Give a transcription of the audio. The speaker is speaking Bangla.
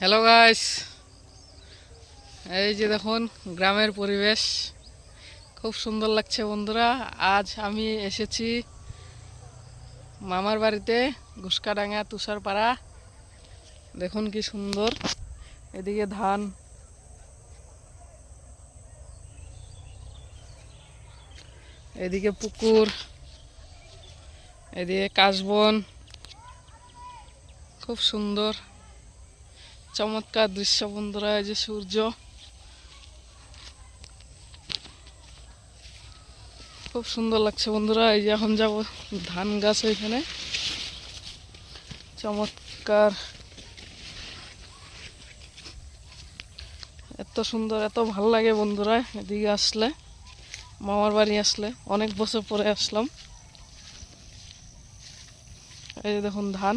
হ্যালো গাইস, এই যে দেখুন গ্রামের পরিবেশ খুব সুন্দর লাগছে বন্ধুরা। আজ আমি এসেছি মামার বাড়িতে, ঘুসকাডাঙ্গা তুষারপাড়া। দেখুন কি সুন্দর, এদিকে ধান, এদিকে পুকুর, এদিকে কাশবন। খুব সুন্দর চমৎকার দৃশ্য বন্ধুরা। এই যে সূর্য, খুব সুন্দর লাগছে বন্ধুরা। এই যে এখন যাব ধান গাছ ওইখানে, চমৎকার, এত সুন্দর, এত ভালো লাগে বন্ধুরা এদিকে আসলে। মামার বাড়ি আসলে অনেক বছর পরে আসলাম। এই যে দেখুন ধান।